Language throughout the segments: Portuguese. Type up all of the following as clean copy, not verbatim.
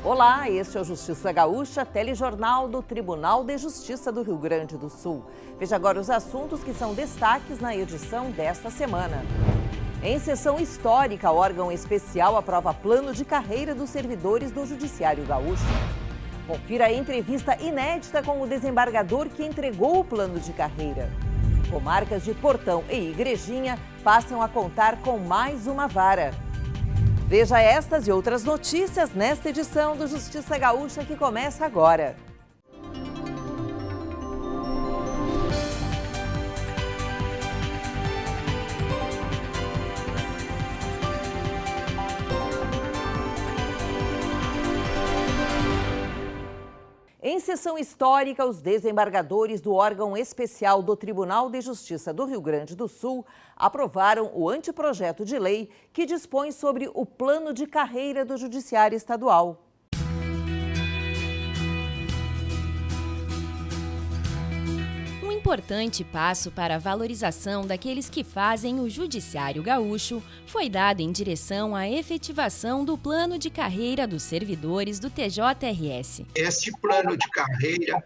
Olá, este é o Justiça Gaúcha, telejornal do Tribunal de Justiça do Rio Grande do Sul. Veja agora os assuntos que são destaques na edição desta semana. Em sessão histórica, o órgão especial aprova plano de carreira dos servidores do Judiciário Gaúcho. Confira a entrevista inédita com o desembargador que entregou o plano de carreira. Comarcas de Portão e Igrejinha passam a contar com mais uma vara. Veja estas e outras notícias nesta edição do Justiça Gaúcha que começa agora. Em sessão histórica, os desembargadores do órgão especial do Tribunal de Justiça do Rio Grande do Sul aprovaram o anteprojeto de lei que dispõe sobre o plano de carreira do Judiciário Estadual. Um importante passo para a valorização daqueles que fazem o Judiciário Gaúcho foi dado em direção à efetivação do plano de carreira dos servidores do TJRS. Este plano de carreira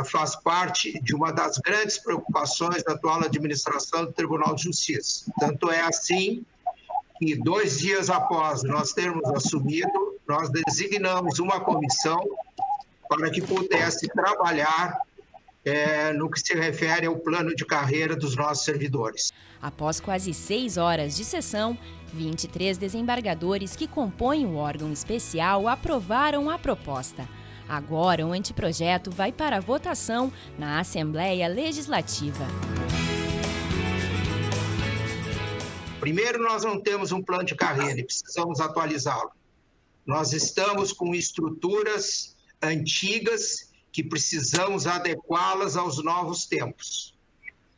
faz parte de uma das grandes preocupações da atual administração do Tribunal de Justiça. Tanto é assim que 2 dias após nós termos assumido, nós designamos uma comissão para que pudesse trabalhar no que se refere ao plano de carreira dos nossos servidores. Após quase 6 horas de sessão, 23 desembargadores que compõem o órgão especial aprovaram a proposta. Agora o anteprojeto vai para a votação na Assembleia Legislativa. Primeiro, nós não temos um plano de carreira e precisamos atualizá-lo. Nós estamos com estruturas antigas que precisamos adequá-las aos novos tempos.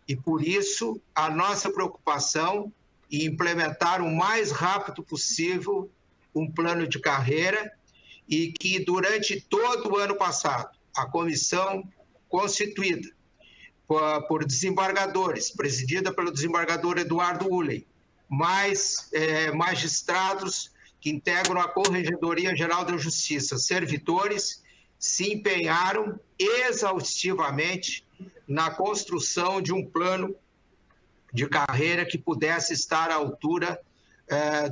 E, por isso, a nossa preocupação em implementar o mais rápido possível um plano de carreira e que, durante todo o ano passado, a comissão constituída por desembargadores, presidida pelo desembargador Eduardo Ullen, mais magistrados que integram a Corregedoria Geral da Justiça, servidores, se empenharam exaustivamente na construção de um plano de carreira que pudesse estar à altura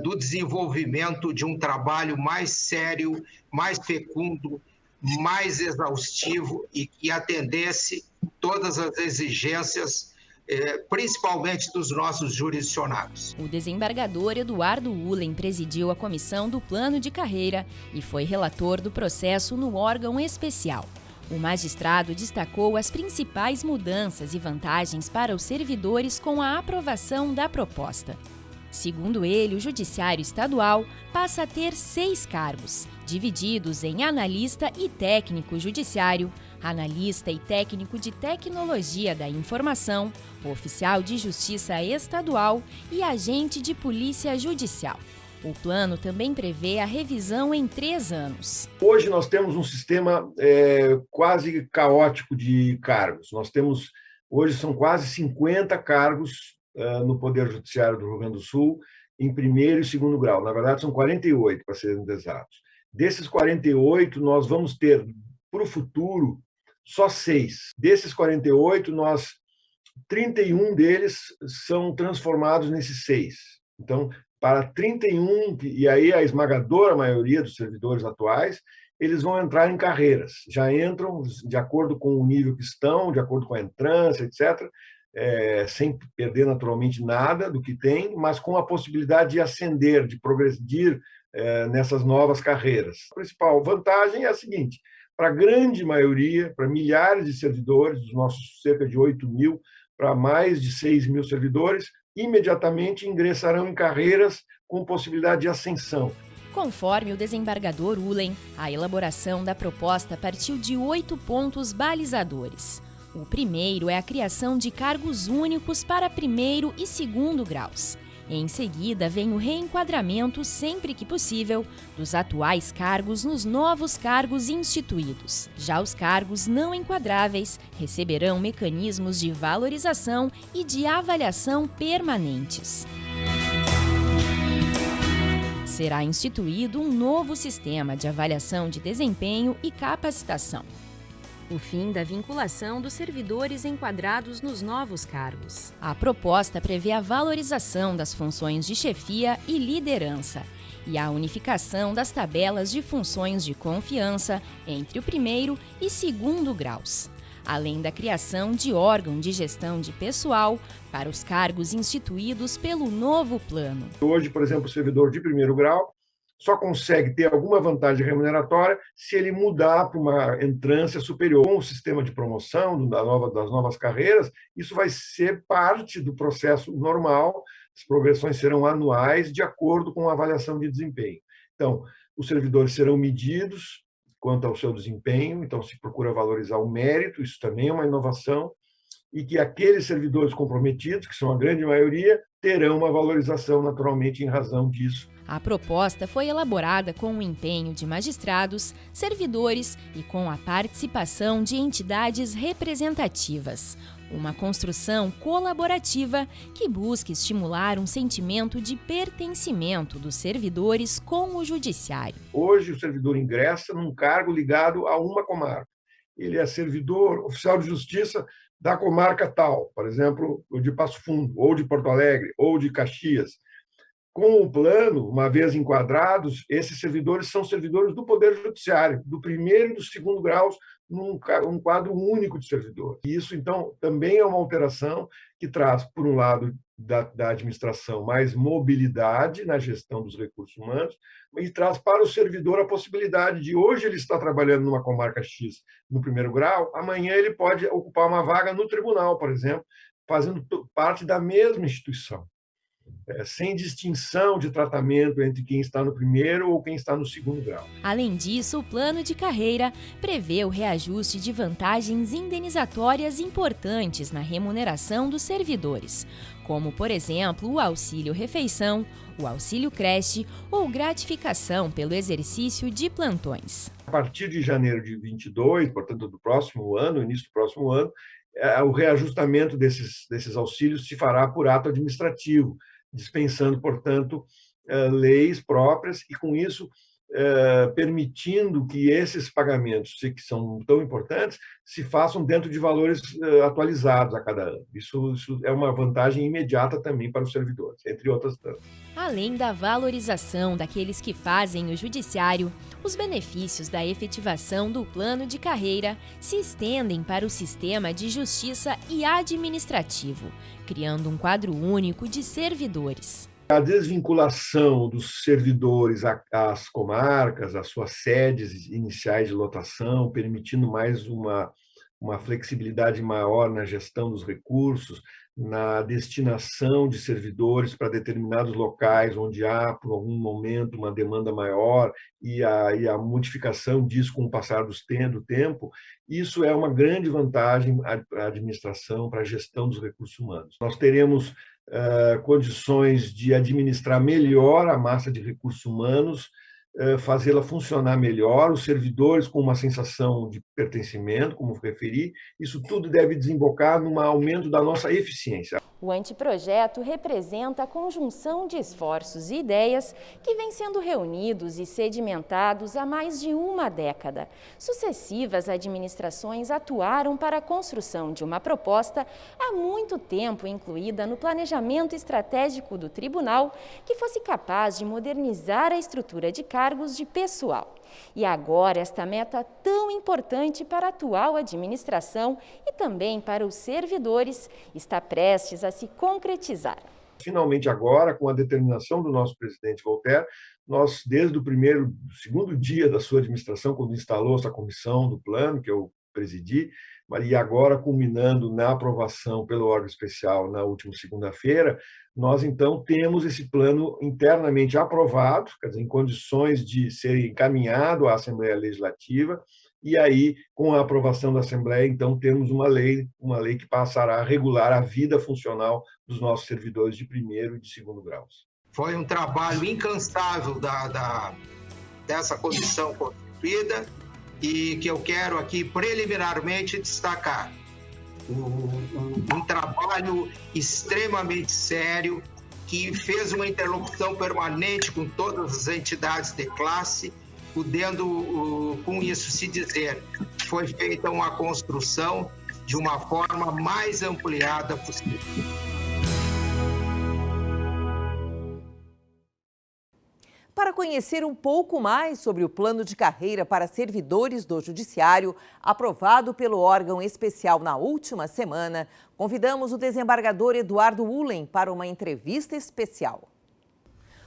do desenvolvimento de um trabalho mais sério, mais fecundo, mais exaustivo e que atendesse todas as exigências, principalmente dos nossos jurisdicionados. O desembargador Eduardo Ullen presidiu a comissão do plano de carreira e foi relator do processo no órgão especial. O magistrado destacou as principais mudanças e vantagens para os servidores com a aprovação da proposta. Segundo ele, o Judiciário Estadual passa a ter 6 cargos, divididos em analista e técnico judiciário, analista e técnico de tecnologia da informação, oficial de justiça estadual e agente de polícia judicial. O plano também prevê a revisão em 3 anos. Hoje nós temos um sistema quase caótico de cargos. Hoje são quase 50 cargos no Poder Judiciário do Rio Grande do Sul, em primeiro e segundo grau. Na verdade, são 48, para serem exatos. Desses 48, nós vamos ter, para o futuro, só 6. Desses 48, 31 deles são transformados nesses 6. Então, para 31, e aí a esmagadora maioria dos servidores atuais, eles vão entrar em carreiras. Já entram de acordo com o nível que estão, de acordo com a entrância, etc., sem perder naturalmente nada do que tem, mas com a possibilidade de ascender, de progredir nessas novas carreiras. A principal vantagem é a seguinte: para a grande maioria, para milhares de servidores, dos nossos cerca de 8 mil, para mais de 6 mil servidores, imediatamente ingressarão em carreiras com possibilidade de ascensão. Conforme o desembargador Ullen, a elaboração da proposta partiu de 8 pontos balizadores. O primeiro é a criação de cargos únicos para primeiro e segundo graus. Em seguida, vem o reenquadramento, sempre que possível, dos atuais cargos nos novos cargos instituídos. Já os cargos não enquadráveis receberão mecanismos de valorização e de avaliação permanentes. será instituído um novo sistema de avaliação de desempenho e capacitação. O fim da vinculação dos servidores enquadrados nos novos cargos. A proposta prevê a valorização das funções de chefia e liderança e a unificação das tabelas de funções de confiança entre o primeiro e segundo graus, além da criação de órgão de gestão de pessoal para os cargos instituídos pelo novo plano. Hoje, por exemplo, o servidor de primeiro grau só consegue ter alguma vantagem remuneratória se ele mudar para uma entrância superior. Com o sistema de promoção das novas carreiras, isso vai ser parte do processo normal, as progressões serão anuais de acordo com a avaliação de desempenho. Então, os servidores serão medidos quanto ao seu desempenho, então se procura valorizar o mérito, isso também é uma inovação, e que aqueles servidores comprometidos, que são a grande maioria, terão uma valorização naturalmente em razão disso. A proposta foi elaborada com o empenho de magistrados, servidores e com a participação de entidades representativas. Uma construção colaborativa que busca estimular um sentimento de pertencimento dos servidores com o judiciário. Hoje, o servidor ingressa num cargo ligado a uma comarca. Ele é servidor oficial de justiça da comarca tal, por exemplo, de Passo Fundo, ou de Porto Alegre, ou de Caxias. Com o plano, uma vez enquadrados, esses servidores são servidores do Poder Judiciário, do primeiro e do segundo graus, num quadro único de servidor. E isso, então, também é uma alteração que traz, por um lado, da administração mais mobilidade na gestão dos recursos humanos e traz para o servidor a possibilidade de, hoje ele está trabalhando numa comarca X no primeiro grau, amanhã ele pode ocupar uma vaga no tribunal, por exemplo, fazendo parte da mesma instituição. Sem distinção de tratamento entre quem está no primeiro ou quem está no segundo grau. Além disso, o plano de carreira prevê o reajuste de vantagens indenizatórias importantes na remuneração dos servidores, como, por exemplo, o auxílio-refeição, o auxílio-creche ou gratificação pelo exercício de plantões. A partir de janeiro de 22, portanto, do próximo ano, início do próximo ano, o reajustamento desses auxílios se fará por ato administrativo, dispensando, portanto, leis próprias e, com isso, permitindo que esses pagamentos, que são tão importantes, se façam dentro de valores atualizados a cada ano. Isso é uma vantagem imediata também para os servidores, entre outras tantas. Além da valorização daqueles que fazem o judiciário, os benefícios da efetivação do plano de carreira se estendem para o sistema de justiça e administrativo, criando um quadro único de servidores. A desvinculação dos servidores às comarcas, às suas sedes iniciais de lotação, permitindo mais uma flexibilidade maior na gestão dos recursos, na destinação de servidores para determinados locais onde há, por algum momento, uma demanda maior e a modificação disso com o passar do tempo, isso é uma grande vantagem para a administração, para a gestão dos recursos humanos. Nós teremos condições de administrar melhor a massa de recursos humanos, fazê-la funcionar melhor, os servidores com uma sensação de pertencimento, como referi, isso tudo deve desembocar num aumento da nossa eficiência. O anteprojeto representa a conjunção de esforços e ideias que vêm sendo reunidos e sedimentados há mais de uma década. Sucessivas administrações atuaram para a construção de uma proposta há muito tempo incluída no planejamento estratégico do tribunal que fosse capaz de modernizar a estrutura de cargos de pessoal. E agora esta meta tão importante para a atual administração e também para os servidores está prestes a se concretizar. Finalmente agora, com a determinação do nosso presidente Voltaire, nós, desde o segundo dia da sua administração, quando instalou essa comissão do plano, que eu presidi, e agora culminando na aprovação pelo órgão especial na última segunda-feira, nós então temos esse plano internamente aprovado, quer dizer, em condições de ser encaminhado à Assembleia Legislativa, e aí, com a aprovação da Assembleia, então temos uma lei que passará a regular a vida funcional dos nossos servidores de primeiro e de segundo graus. Foi um trabalho incansável dessa comissão constituída, e que eu quero aqui preliminarmente destacar um trabalho extremamente sério que fez uma interlocução permanente com todas as entidades de classe, podendo, com isso, se dizer que foi feita uma construção de uma forma mais ampliada possível. Para conhecer um pouco mais sobre o plano de carreira para servidores do Judiciário, aprovado pelo órgão especial na última semana, convidamos o desembargador Eduardo Ulen para uma entrevista especial.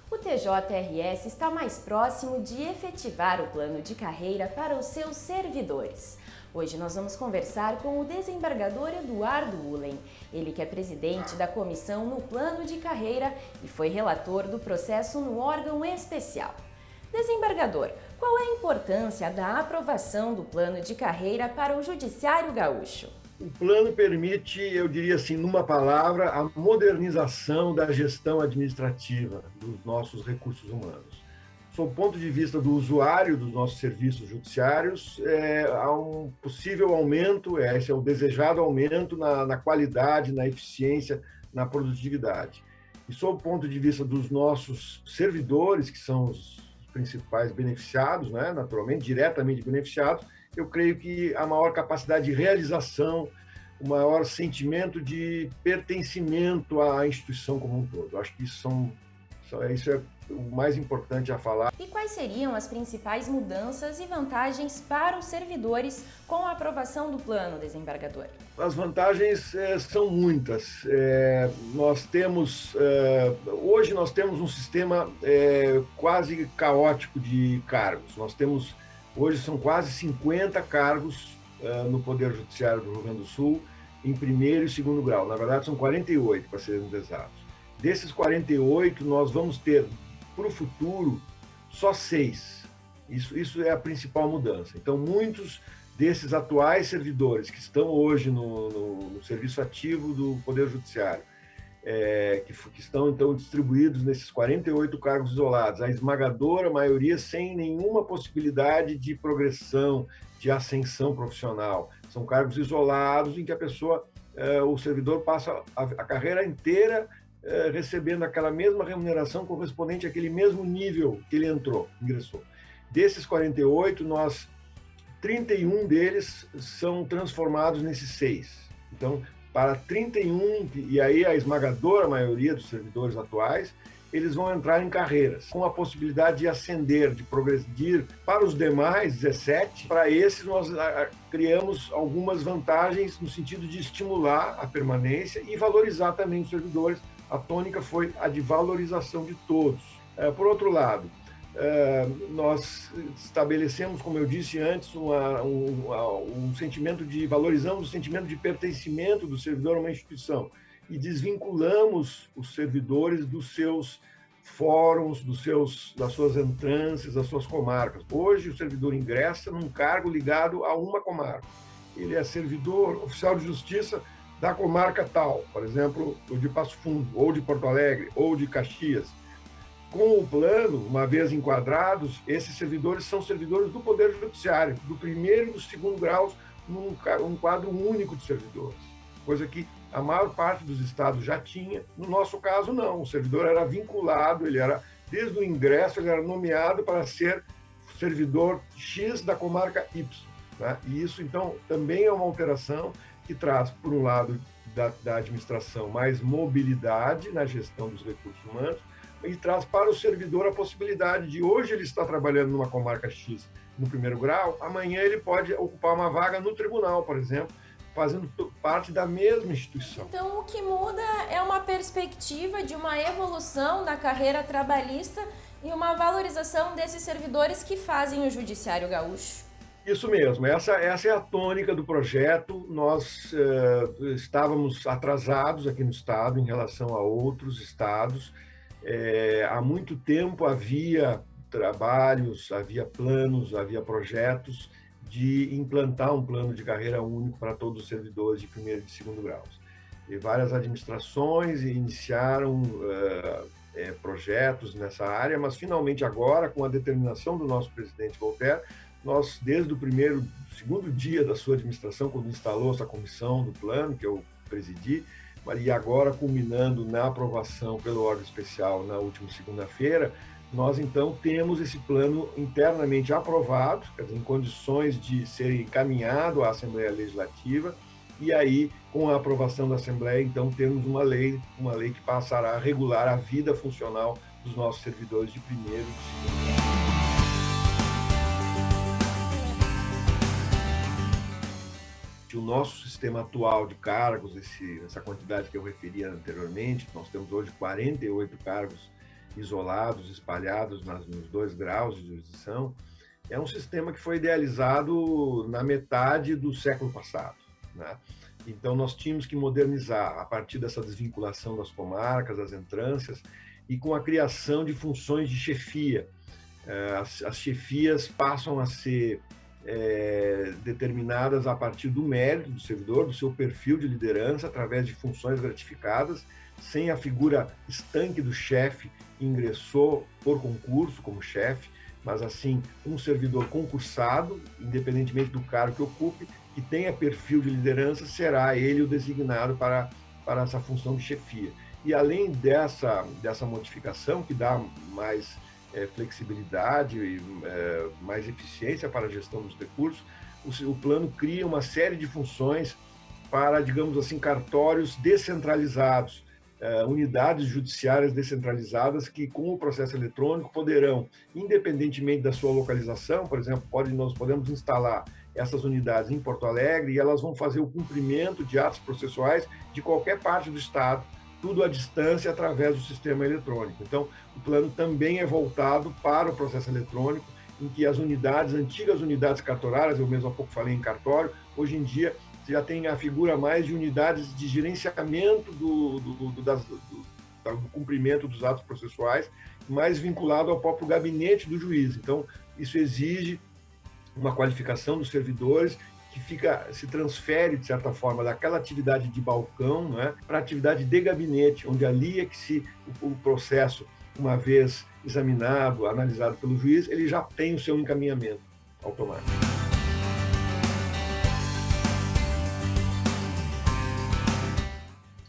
O TJRS está mais próximo de efetivar o plano de carreira para os seus servidores. Hoje nós vamos conversar com o desembargador Eduardo Ulen, ele que é presidente da comissão no plano de carreira e foi relator do processo no órgão especial. Desembargador, qual é a importância da aprovação do plano de carreira para o Judiciário Gaúcho? O plano permite, eu diria assim, numa palavra, a modernização da gestão administrativa dos nossos recursos humanos. Sob o ponto de vista do usuário dos nossos serviços judiciários, há um possível aumento, esse é o desejado aumento na qualidade, na eficiência, na produtividade. E sob o ponto de vista dos nossos servidores, que são os principais beneficiados, né, naturalmente, diretamente beneficiados, eu creio que a maior capacidade de realização, o maior sentimento de pertencimento à instituição como um todo. Acho que isso é o mais importante a falar. E quais seriam as principais mudanças e vantagens para os servidores com a aprovação do plano, desembargador? As vantagens são muitas. Hoje nós temos um sistema quase caótico de cargos. Hoje são quase 50 cargos no Poder Judiciário do Rio Grande do Sul, em primeiro e segundo grau. Na verdade, são 48, para sermos exatos. Desses 48, nós vamos ter, para o futuro, só 6. Isso é a principal mudança. Então, muitos desses atuais servidores que estão hoje no serviço ativo do Poder Judiciário, que estão, então, distribuídos nesses 48 cargos isolados, a esmagadora maioria sem nenhuma possibilidade de progressão, de ascensão profissional. São cargos isolados em que o servidor passa a carreira inteira recebendo aquela mesma remuneração correspondente àquele mesmo nível que ele ingressou. Desses 48, 31 deles são transformados nesses 6. Então, para 31, e aí a esmagadora maioria dos servidores atuais, eles vão entrar em carreiras, com a possibilidade de ascender, de progredir. Para os demais, 17, para esses nós criamos algumas vantagens no sentido de estimular a permanência e valorizar também os servidores. A tônica foi a de valorização de todos. Por outro lado, nós estabelecemos, como eu disse antes, um sentimento valorizamos o sentimento de pertencimento do servidor a uma instituição e desvinculamos os servidores dos seus fóruns, das suas entrâncias, das suas comarcas. Hoje, o servidor ingressa num cargo ligado a uma comarca. Ele é servidor oficial de justiça da comarca tal, por exemplo, o de Passo Fundo, ou de Porto Alegre, ou de Caxias. Com o plano, uma vez enquadrados, esses servidores são servidores do Poder Judiciário, do primeiro e do segundo graus, num quadro único de servidores, coisa que a maior parte dos estados já tinha. No nosso caso, não. O servidor era vinculado, desde o ingresso, ele era nomeado para ser servidor X da comarca Y. Né? E isso, então, também é uma alteração que traz, por um lado, da administração mais mobilidade na gestão dos recursos humanos e traz para o servidor a possibilidade de, hoje ele está trabalhando numa comarca X no primeiro grau, amanhã ele pode ocupar uma vaga no tribunal, por exemplo, fazendo parte da mesma instituição. Então, o que muda é uma perspectiva de uma evolução da carreira trabalhista e uma valorização desses servidores que fazem o Judiciário Gaúcho. Isso mesmo, essa é a tônica do projeto. Nós estávamos atrasados aqui no estado em relação a outros estados. Há muito tempo havia trabalhos, havia planos, havia projetos de implantar um plano de carreira único para todos os servidores de primeiro e de segundo graus. E várias administrações iniciaram projetos nessa área, mas finalmente agora, com a determinação do nosso presidente Voltaire, nós, desde o segundo dia da sua administração, quando instalou essa comissão do plano, que eu presidi, e agora culminando na aprovação pelo órgão especial na última segunda-feira, nós então temos esse plano internamente aprovado, quer dizer, em condições de ser encaminhado à Assembleia Legislativa, e aí, com a aprovação da Assembleia, então temos uma lei que passará a regular a vida funcional dos nossos servidores de primeiro e de segundo grau. O nosso sistema atual de cargos, essa quantidade que eu referia anteriormente, nós temos hoje 48 cargos isolados, espalhados nos 2 graus de jurisdição, é um sistema que foi idealizado na metade do século passado, né? Então, nós tínhamos que modernizar a partir dessa desvinculação das comarcas, das entrâncias, e com a criação de funções de chefia. As chefias passam a ser determinadas a partir do mérito do servidor, do seu perfil de liderança, através de funções gratificadas, sem a figura estanque do chefe que ingressou por concurso como chefe, mas assim um servidor concursado, independentemente do cargo que ocupe, que tenha perfil de liderança, será ele o designado para essa função de chefia. E além dessa modificação, que dá mais flexibilidade e mais eficiência para a gestão dos recursos, o plano cria uma série de funções para, digamos assim, cartórios descentralizados, unidades judiciárias descentralizadas que, com o processo eletrônico, poderão, independentemente da sua localização, por exemplo, nós podemos instalar essas unidades em Porto Alegre e elas vão fazer o cumprimento de atos processuais de qualquer parte do Estado, tudo à distância através do sistema eletrônico. Então, o plano também é voltado para o processo eletrônico, em que as antigas unidades cartorárias, eu mesmo há pouco falei em cartório, hoje em dia já tem a figura mais de unidades de gerenciamento do cumprimento dos atos processuais, mais vinculado ao próprio gabinete do juiz. Então, isso exige uma qualificação dos servidores que se transfere, de certa forma, daquela atividade de balcão, né, para a atividade de gabinete, onde ali é que o processo, uma vez examinado, analisado pelo juiz, ele já tem o seu encaminhamento automático.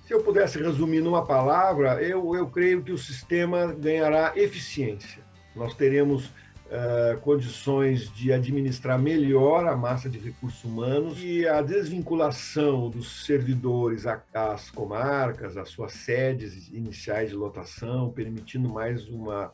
Se eu pudesse resumir numa palavra, eu creio que o sistema ganhará eficiência. Nós teremos condições de administrar melhor a massa de recursos humanos e a desvinculação dos servidores às comarcas, às suas sedes iniciais de lotação, permitindo mais uma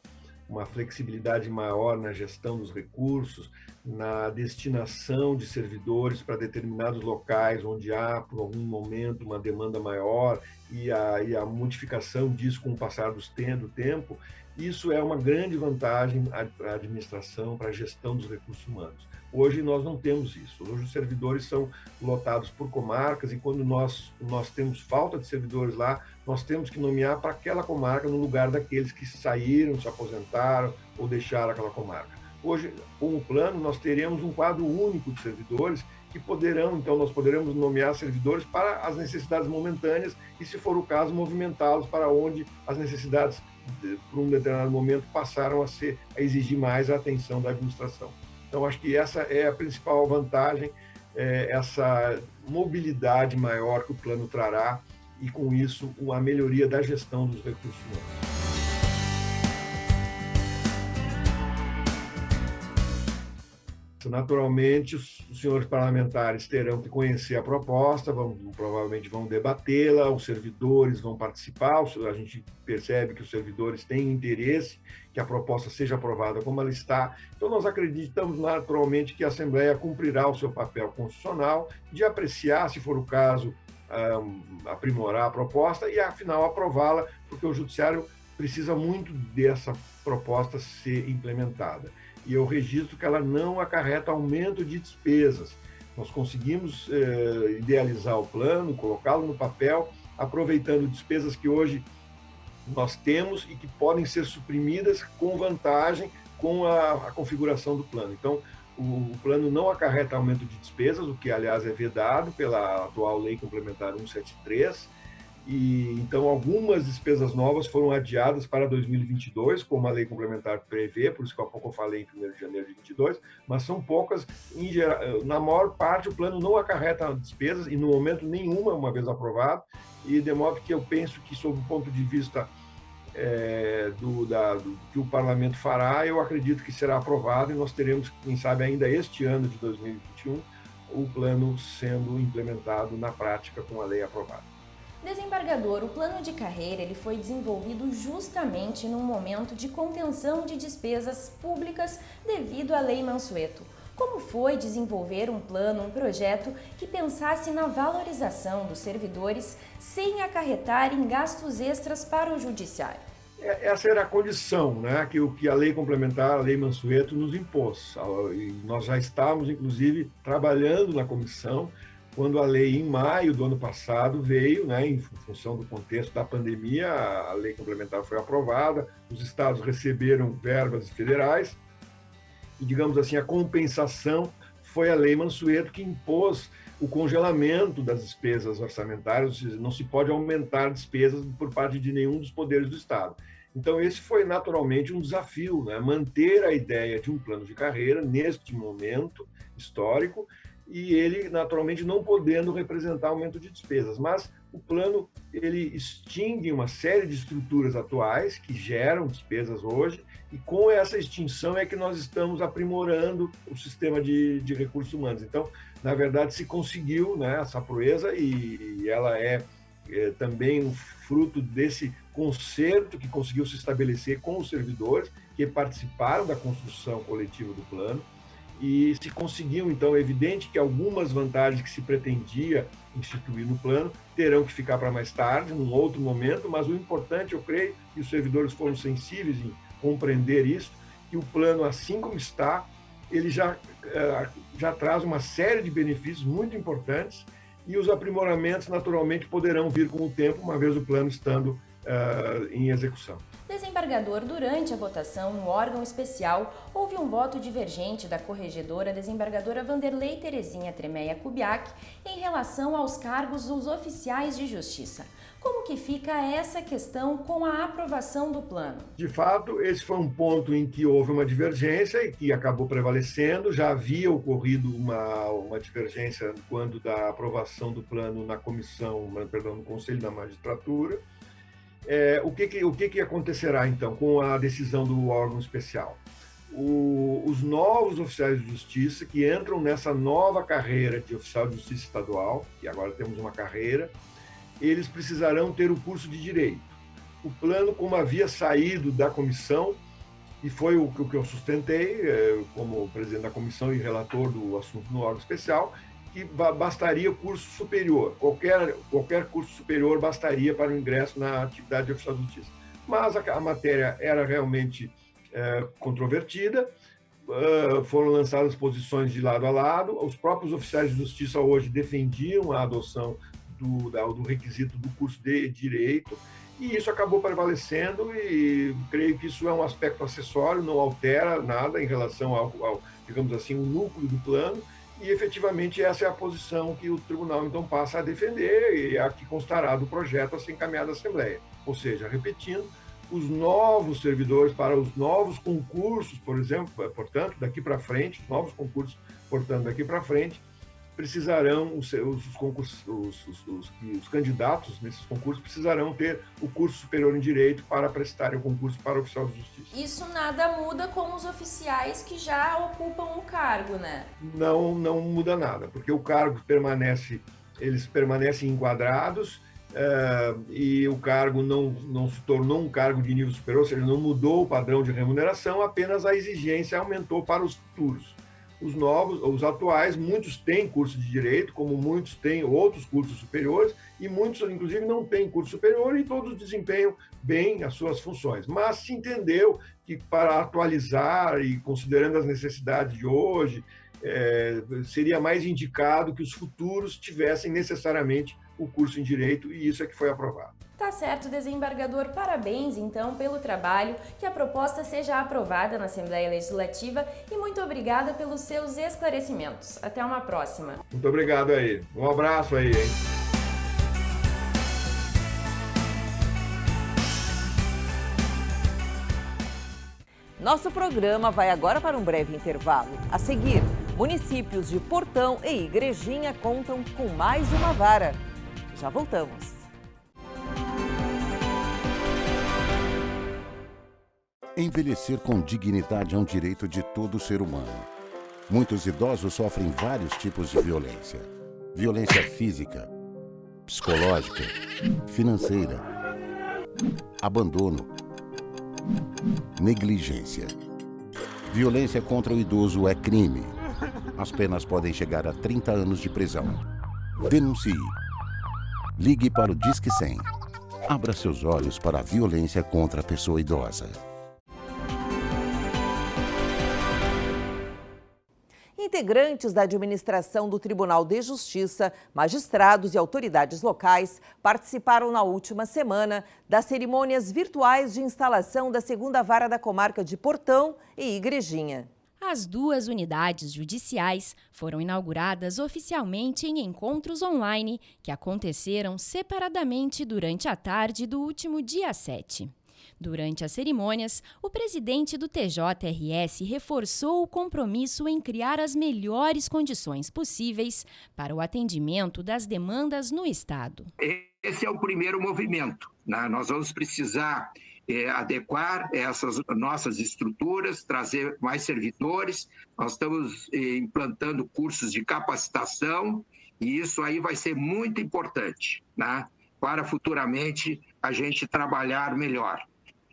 flexibilidade maior na gestão dos recursos, na destinação de servidores para determinados locais onde há, por algum momento, uma demanda maior e a modificação disso com o passar do tempo. Isso é uma grande vantagem para a administração, para a gestão dos recursos humanos. Hoje nós não temos isso. Hoje os servidores são lotados por comarcas e quando nós temos falta de servidores lá, nós temos que nomear para aquela comarca no lugar daqueles que saíram, se aposentaram ou deixaram aquela comarca. Hoje, com o plano, nós teremos um quadro único de servidores que nós poderemos nomear servidores para as necessidades momentâneas e, se for o caso, movimentá-los para onde as necessidades por um determinado momento, passaram a exigir mais a atenção da administração. Então, acho que essa é a principal vantagem, essa mobilidade maior que o plano trará e, com isso, a melhoria da gestão dos recursos humanos. Naturalmente, os senhores parlamentares terão que conhecer a proposta, provavelmente vão debatê-la, os servidores vão participar, a gente percebe que os servidores têm interesse que a proposta seja aprovada como ela está. Então, nós acreditamos naturalmente que a Assembleia cumprirá o seu papel constitucional de apreciar, se for o caso, aprimorar a proposta e, afinal, aprová-la, porque o Judiciário precisa muito dessa proposta ser implementada. E eu registro que ela não acarreta aumento de despesas. Nós conseguimos idealizar o plano, colocá-lo no papel, aproveitando despesas que hoje nós temos e que podem ser suprimidas com vantagem com a configuração do plano. Então, o plano não acarreta aumento de despesas, o que, aliás, é vedado pela atual Lei Complementar 173, E então algumas despesas novas foram adiadas para 2022, como a lei complementar prevê, por isso que há pouco eu falei em 1º de janeiro de 2022, mas são poucas. Em geral, na maior parte, o plano não acarreta despesas, e no momento nenhuma, uma vez aprovado, e de modo que eu penso que, sob o ponto de vista do que o parlamento fará, eu acredito que será aprovado, e nós teremos, quem sabe, ainda este ano de 2021, o plano sendo implementado na prática com a lei aprovada. Desembargador, o plano de carreira ele foi desenvolvido justamente num momento de contenção de despesas públicas devido à Lei Mansueto. Como foi desenvolver um plano, um projeto que pensasse na valorização dos servidores sem acarretar em gastos extras para o judiciário? Essa era a condição, né, que a lei complementar, a lei Mansueto, nos impôs. E nós já estávamos, inclusive, trabalhando na comissão quando a lei, em maio do ano passado, veio, né, em função do contexto da pandemia, a lei complementar foi aprovada, os estados receberam verbas federais, e, digamos assim, a compensação foi a lei Mansueto que impôs o congelamento das despesas orçamentárias, ou seja, não se pode aumentar despesas por parte de nenhum dos poderes do Estado. Então, esse foi naturalmente um desafio, né, manter a ideia de um plano de carreira neste momento histórico, e ele, naturalmente, não podendo representar aumento de despesas. Mas o plano, ele extingue uma série de estruturas atuais que geram despesas hoje, e com essa extinção é que nós estamos aprimorando o sistema de recursos humanos. Então, na verdade, se conseguiu, né, essa proeza, e ela é também um fruto desse concerto que conseguiu se estabelecer com os servidores que participaram da construção coletiva do plano. E se conseguiu, então, é evidente que algumas vantagens que se pretendia instituir no plano terão que ficar para mais tarde, num outro momento, mas o importante, eu creio, que os servidores foram sensíveis em compreender isso, que o plano, assim como está, ele já traz uma série de benefícios muito importantes, e os aprimoramentos, naturalmente, poderão vir com o tempo, uma vez o plano estando em execução. Desembargador, durante a votação no órgão especial, houve um voto divergente da corregedora desembargadora Vanderlei Terezinha Tremeia Kubiak em relação aos cargos dos oficiais de justiça. Como que fica essa questão com a aprovação do plano? De fato, esse foi um ponto em que houve uma divergência e que acabou prevalecendo. Já havia ocorrido uma divergência quando da aprovação do plano na no Conselho da Magistratura. O que acontecerá, então, com a decisão do órgão especial? Os novos oficiais de justiça que entram nessa nova carreira de oficial de justiça estadual, que agora temos uma carreira, eles precisarão ter o curso de direito. O plano, como havia saído da comissão, e foi o que eu sustentei como presidente da comissão e relator do assunto no órgão especial, que bastaria curso superior, qualquer curso superior bastaria para o ingresso na atividade de oficial de justiça. Mas a matéria era realmente controvertida, foram lançadas posições de lado a lado, os próprios oficiais de justiça hoje defendiam a adoção do requisito do curso de direito, e isso acabou prevalecendo, e creio que isso é um aspecto acessório, não altera nada em relação ao digamos assim, o núcleo do plano. E, efetivamente, essa é a posição que o tribunal, então, passa a defender, e a que constará do projeto a ser encaminhado à Assembleia. Ou seja, repetindo, os novos servidores para os novos concursos, por exemplo, portanto, daqui para frente, novos concursos, portanto, daqui para frente, precisarão, os candidatos nesses concursos precisarão ter o curso superior em Direito para prestarem o concurso para oficial de justiça. Isso nada muda com os oficiais que já ocupam o cargo, né? Não muda nada, porque o cargo eles permanecem enquadrados, e o cargo não se tornou um cargo de nível superior, ou seja, não mudou o padrão de remuneração, apenas a exigência aumentou para os futuros. Os atuais, muitos têm curso de direito, como muitos têm outros cursos superiores, e muitos, inclusive, não têm curso superior, e todos desempenham bem as suas funções. Mas se entendeu que, para atualizar e considerando as necessidades de hoje, seria mais indicado que os futuros tivessem necessariamente o curso em direito, e isso é que foi aprovado. Tá certo, desembargador. Parabéns, então, pelo trabalho, que a proposta seja aprovada na Assembleia Legislativa, e muito obrigada pelos seus esclarecimentos. Até uma próxima. Muito obrigado aí. Um abraço aí, hein? Nosso programa vai agora para um breve intervalo. A seguir, municípios de Portão e Igrejinha contam com mais uma vara. Já voltamos. Envelhecer com dignidade é um direito de todo ser humano. Muitos idosos sofrem vários tipos de violência. Violência física, psicológica, financeira, abandono, negligência. Violência contra o idoso é crime. As penas podem chegar a 30 anos de prisão. Denuncie. Ligue para o Disque 100. Abra seus olhos para a violência contra a pessoa idosa. Integrantes da administração do Tribunal de Justiça, magistrados e autoridades locais participaram na última semana das cerimônias virtuais de instalação da segunda vara da comarca de Portão e Igrejinha. As duas unidades judiciais foram inauguradas oficialmente em encontros online que aconteceram separadamente durante a tarde do último dia 7. Durante as cerimônias, o presidente do TJRS reforçou o compromisso em criar as melhores condições possíveis para o atendimento das demandas no Estado. Esse é o primeiro movimento, né? Nós vamos precisar adequar essas nossas estruturas, trazer mais servidores. Nós estamos implantando cursos de capacitação e isso aí vai ser muito importante, né? Para futuramente a gente trabalhar melhor.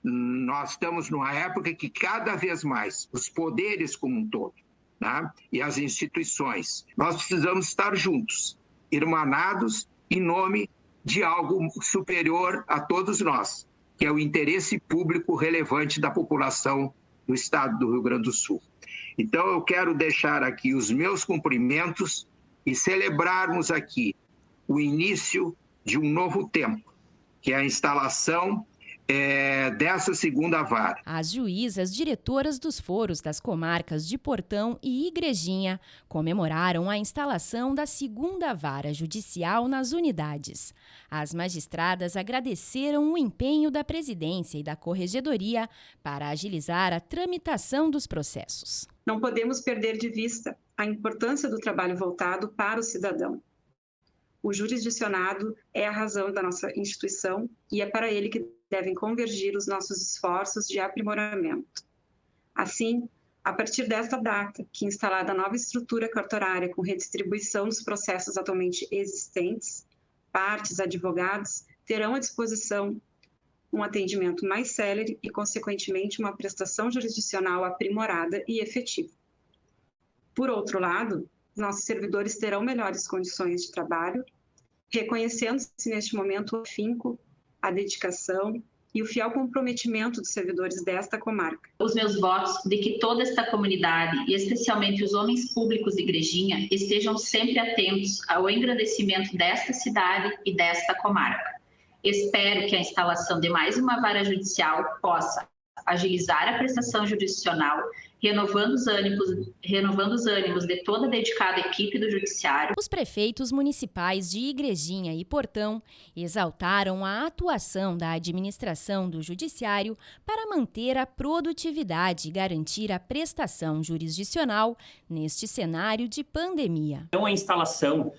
Nós estamos numa época que cada vez mais os poderes como um todo, né, e as instituições, nós precisamos estar juntos, irmanados em nome de algo superior a todos nós, que é o interesse público relevante da população do estado do Rio Grande do Sul. Então eu quero deixar aqui os meus cumprimentos e celebrarmos aqui o início de um novo tempo, que é a instalação dessa segunda vara. As juízas diretoras dos foros das comarcas de Portão e Igrejinha comemoraram a instalação da segunda vara judicial nas unidades. As magistradas agradeceram o empenho da presidência e da corregedoria para agilizar a tramitação dos processos. Não podemos perder de vista a importância do trabalho voltado para o cidadão. O jurisdicionado é a razão da nossa instituição e é para ele que devem convergir os nossos esforços de aprimoramento. Assim, a partir desta data, que instalada a nova estrutura cartorária com redistribuição dos processos atualmente existentes, partes, advogados, terão à disposição um atendimento mais célere e, consequentemente, uma prestação jurisdicional aprimorada e efetiva. Por outro lado, nossos servidores terão melhores condições de trabalho, reconhecendo-se neste momento o afinco, a dedicação e o fiel comprometimento dos servidores desta comarca. Os meus votos de que toda esta comunidade, e especialmente os homens públicos de Igrejinha, estejam sempre atentos ao engrandecimento desta cidade e desta comarca. Espero que a instalação de mais uma vara judicial possa agilizar a prestação jurisdicional, renovando os ânimos de toda a dedicada equipe do Judiciário. Os prefeitos municipais de Igrejinha e Portão exaltaram a atuação da administração do Judiciário para manter a produtividade e garantir a prestação jurisdicional neste cenário de pandemia. Então, a instalação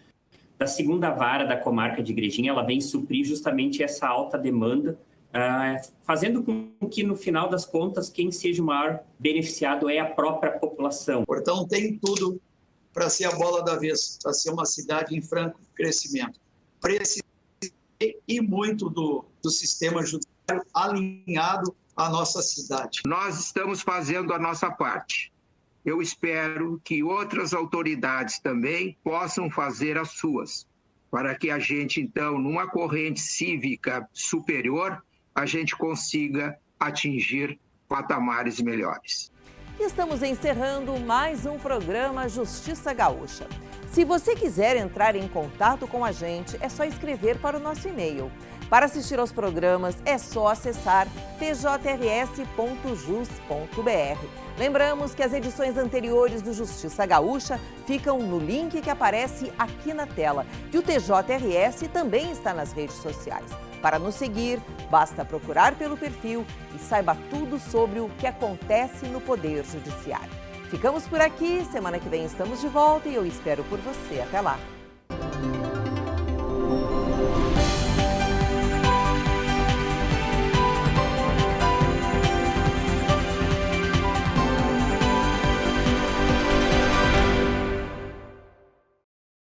da segunda vara da comarca de Igrejinha, ela vem suprir justamente essa alta demanda, fazendo com que, no final das contas, quem seja o maior beneficiado é a própria população. Portão tem tudo para ser a bola da vez, para ser uma cidade em franco crescimento. Precisa e muito do sistema judiciário alinhado à nossa cidade. Nós estamos fazendo a nossa parte. Eu espero que outras autoridades também possam fazer as suas, para que a gente, então, numa corrente cívica superior, a gente consiga atingir patamares melhores. Estamos encerrando mais um programa Justiça Gaúcha. Se você quiser entrar em contato com a gente, é só escrever para o nosso e-mail. Para assistir aos programas, é só acessar tjrs.jus.br. Lembramos que as edições anteriores do Justiça Gaúcha ficam no link que aparece aqui na tela. E o TJRS também está nas redes sociais. Para nos seguir, basta procurar pelo perfil e saiba tudo sobre o que acontece no Poder Judiciário. Ficamos por aqui, semana que vem estamos de volta e eu espero por você. Até lá!